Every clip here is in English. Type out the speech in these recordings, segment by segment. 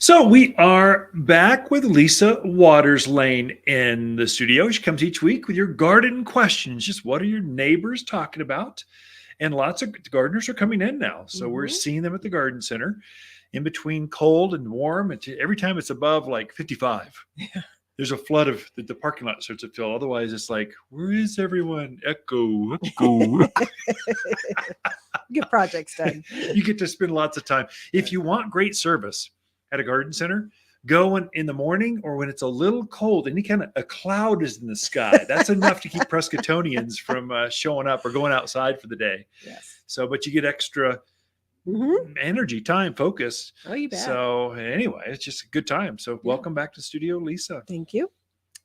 So we are back with Lisa Lane in the studio. She comes each week with your garden questions. Just what are your neighbors talking about? And lots of gardeners are coming in now. So we're Mhm. seeing them at the garden center in between cold and warm. Every time it's above like 55, Yeah. there's a flood of the parking lot starts to fill. Otherwise, it's like, where is everyone? Echo, echo. Get projects done. You get to spend lots of time. If you want great service at a garden center, go in the morning or when it's a little cold, any kind of a cloud is in the sky. That's enough to keep Prescottonians from showing up or going outside for the day. Yes. So, but you get extra Hmm. energy, time, focus. Oh, you bet. So, anyway, it's just a good time. So, welcome back to studio, Lisa. Thank you.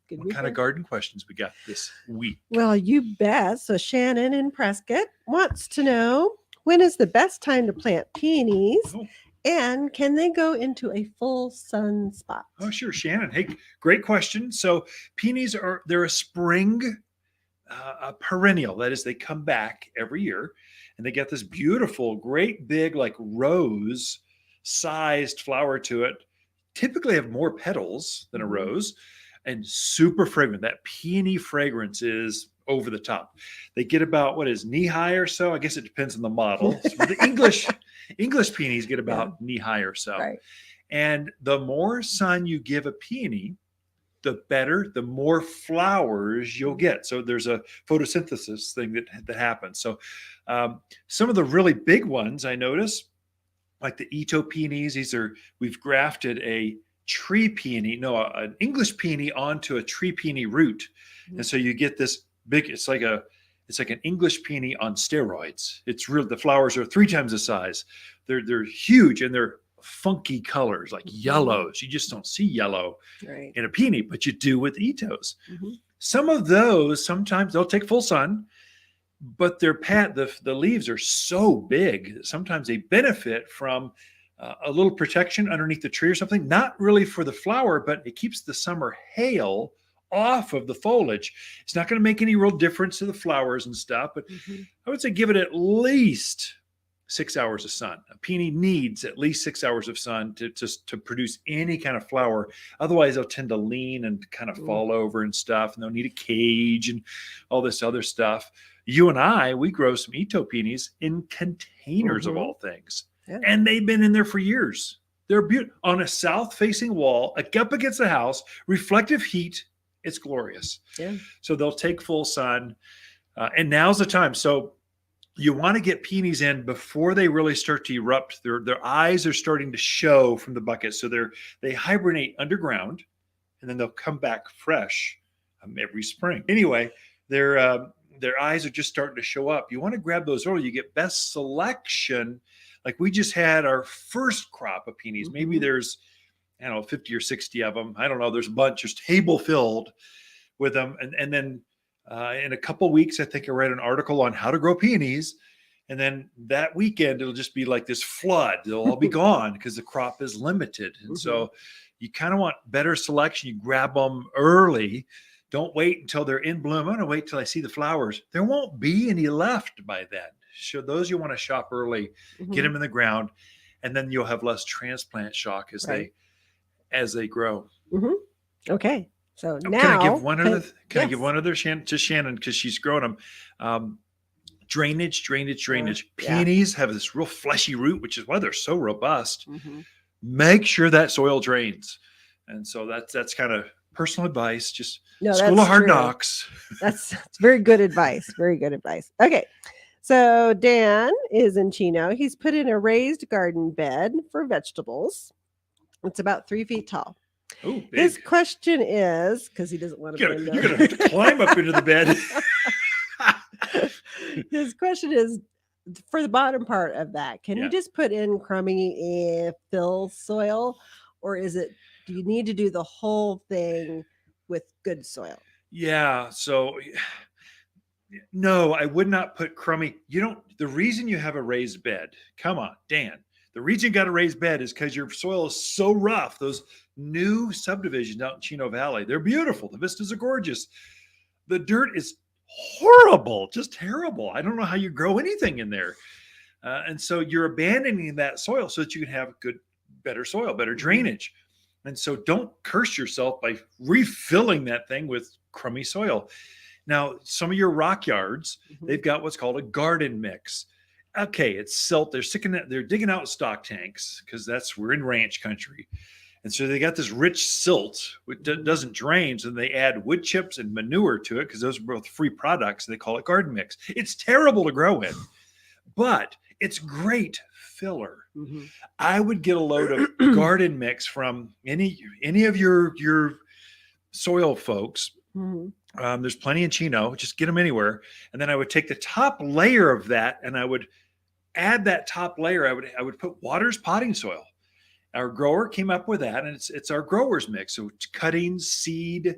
Good What kind of garden questions we got this week? Well, you bet. So Shannon in Prescott wants to know, when is the best time to plant peonies, Oh. and can they go into a full sun spot? Oh, sure, Shannon. Hey, great question. So peonies they're a spring a perennial. That is, they come back every year, and they get this beautiful, great big like rose sized flower to it. Typically have more petals than a rose, and super fragrant. That peony fragrance is over the top. They get about what is knee high or so. I guess it depends on the model. So the English peonies get about knee high or so. Right. And the more sun you give a peony, the better, the more flowers you'll get. So there's a photosynthesis thing that happens. So some of the really big ones I notice, like the Ito peonies, we've grafted a tree peony, no, an English peony onto a tree peony root. And so you get this big, it's like an English peony on steroids. It's real. The flowers are 3 times the size. They're huge, and they're funky colors like yellows. You just don't see yellow in a peony, but you do with Itos. Some of those, sometimes they'll take full sun, but the leaves are so big that sometimes they benefit from a little protection underneath the tree or something. Not really for the flower, but it keeps the summer hail off of the foliage. It's not going to make any real difference to the flowers and stuff, but I would say give it at least 6 hours of sun. A peony needs at least 6 hours of sun to produce any kind of flower. Otherwise, they'll tend to lean and kind of fall over and stuff, and they'll need a cage and all this other stuff. You and I, we grow some Ito peonies in containers of all things, and they've been in there for years. They're beautiful on a south-facing wall, up against the house, reflective heat. It's glorious. Yeah. So they'll take full sun, and now's the time. So you want to get peonies in before they really start to erupt. Their eyes are starting to show from the bucket. So they hibernate underground, and then they'll come back fresh every spring. Anyway, their eyes are just starting to show up. You want to grab those early. You get best selection. Like we just had our first crop of peonies. Maybe there's, I don't know, 50 or 60 of them. I don't know. There's a bunch. There's table filled with them. And then in a couple weeks, I think I read an article on how to grow peonies. And then that weekend, it'll just be like this flood. They'll all be gone because the crop is limited. And so you kind of want better selection. You grab them early. Don't wait until they're in bloom. I'm going to wait till I see the flowers. There won't be any left by then. So those you want to shop early, get them in the ground, and then you'll have less transplant shock as they grow. Okay. So now, can I give one other? Can I give one other to Shannon because she's growing them? Drainage. Peonies have this real fleshy root, which is why they're so robust. Make sure that soil drains, and so that's kind of personal advice. Just school of hard knocks. That's very good advice. Very good advice. Okay. So Dan is in Chino. He's put in a raised garden bed for vegetables. It's about 3 feet tall. Ooh, his question is, because he doesn't want to you're gonna have to climb up into the bed. His question is, for the bottom part of that, can you just put in crummy fill soil, or do you need to do the whole thing with good soil? Yeah. So no, I would not put crummy. The reason you have a raised bed, come on, Dan. The reason you got a raised bed is because your soil is so rough. Those new subdivisions out in Chino Valley, they're beautiful. The vistas are gorgeous. The dirt is horrible, just terrible. I don't know how you grow anything in there. And so you're abandoning that soil so that you can have good better soil, better drainage. And so don't curse yourself by refilling that thing with crummy soil. Now, some of your rock yards, they've got what's called a garden mix. Okay, it's silt. They're digging out stock tanks because we're in ranch country. And so they got this rich silt, which doesn't drain. So they add wood chips and manure to it because those are both free products. And they call it garden mix. It's terrible to grow in, but it's great filler. I would get a load of garden mix from any of your soil folks. There's plenty in Chino. Just get them anywhere. And then I would take the top layer of that and I would add that top layer. I would put Waters potting soil. Our grower came up with that, and it's our grower's mix. So cuttings, seed,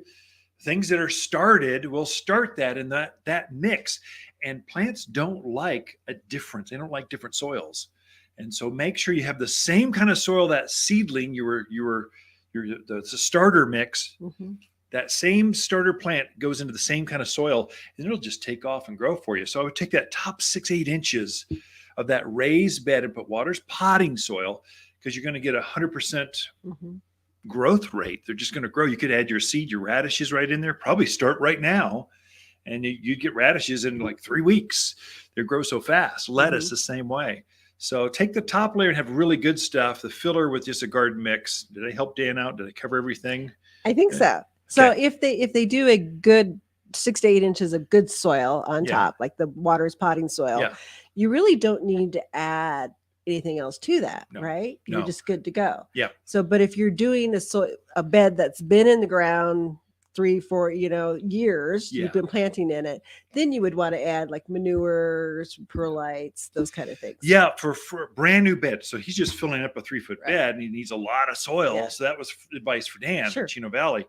things that are started, we'll start that in that mix. And plants don't like a difference. They don't like different soils. And so make sure you have the same kind of soil that seedling, the starter mix, that same starter plant goes into the same kind of soil, and it'll just take off and grow for you. So I would take that top 6-8 inches of that raised bed and put Waters potting soil, because you're going to get 100% growth rate. They're just going to grow. You could add your seed, your radishes right in there, probably start right now. And you'd get radishes in like 3 weeks. They grow so fast. Lettuce the same way. So take the top layer and have really good stuff. The filler with just a garden mix. Did I help Dan out? Did I cover everything? I think so. So if they do a good 6 to 8 inches of good soil on top, like the Waters potting soil, you really don't need to add anything else to that, right? You're just good to go. So, but if you're doing a bed that's been in the ground 3-4 years, you've been planting in it, then you would want to add like manures, perlites, those kind of things. For a brand new bed. So he's just filling up a 3-foot bed and he needs a lot of soil. So that was advice for Dan in Chino Valley.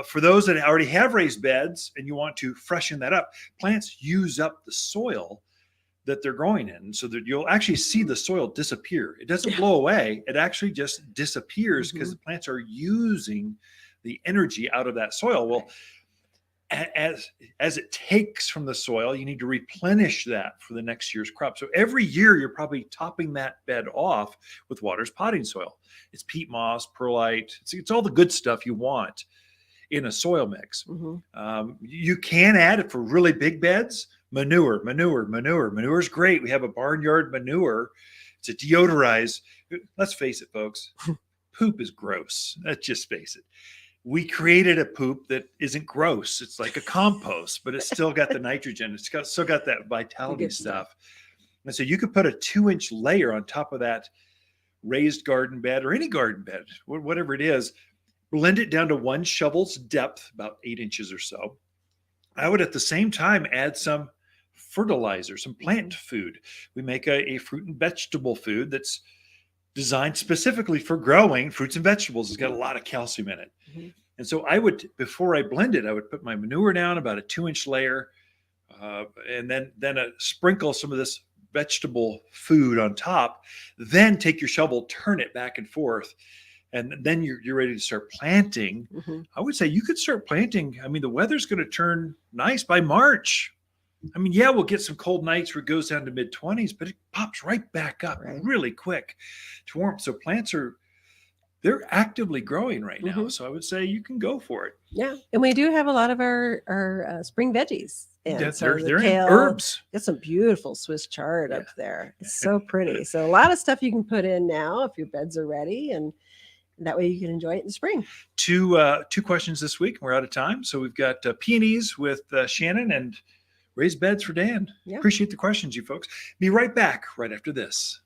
For those that already have raised beds and you want to freshen that up, plants use up the soil that they're growing in, so that you'll actually see the soil disappear. It doesn't blow away. It actually just disappears because the plants are using the energy out of that soil. Well, as it takes from the soil, you need to replenish that for the next year's crop. So every year you're probably topping that bed off with Waters potting soil. It's peat moss, perlite. It's all the good stuff you want in a soil mix. You can add it for really big beds. Manure is great. We have a barnyard manure. It's a deodorized. Let's face it, folks. Poop is gross. Let's just face it. We created a poop that isn't gross. It's like a compost, but it's still got the nitrogen. It's still got that vitality stuff. And so you could put a 2-inch layer on top of that raised garden bed or any garden bed, whatever it is. Blend it down to 1 shovel's depth, about 8 inches or so. I would at the same time add some fertilizer, some plant food. We make a fruit and vegetable food that's designed specifically for growing fruits and vegetables. It's got a lot of calcium in it. And so before I blend it, I would put my manure down about a 2-inch layer, and then sprinkle some of this vegetable food on top. Then take your shovel, turn it back and forth. And then you're ready to start planting. I would say you could start planting. I mean, the weather's going to turn nice by March. I mean, we'll get some cold nights where it goes down to mid-20s, but it pops right back up really quick to warm. So plants they're actively growing right now. So I would say you can go for it. Yeah. And we do have a lot of our spring veggies. And they're in herbs. Got some beautiful Swiss chard up there. It's so pretty. So a lot of stuff you can put in now if your beds are ready, and that way you can enjoy it in the spring. Two questions this week. We're out of time. So we've got Peonies with Shannon and raised beds for Dan. Appreciate the questions, you folks. Be right back right after this.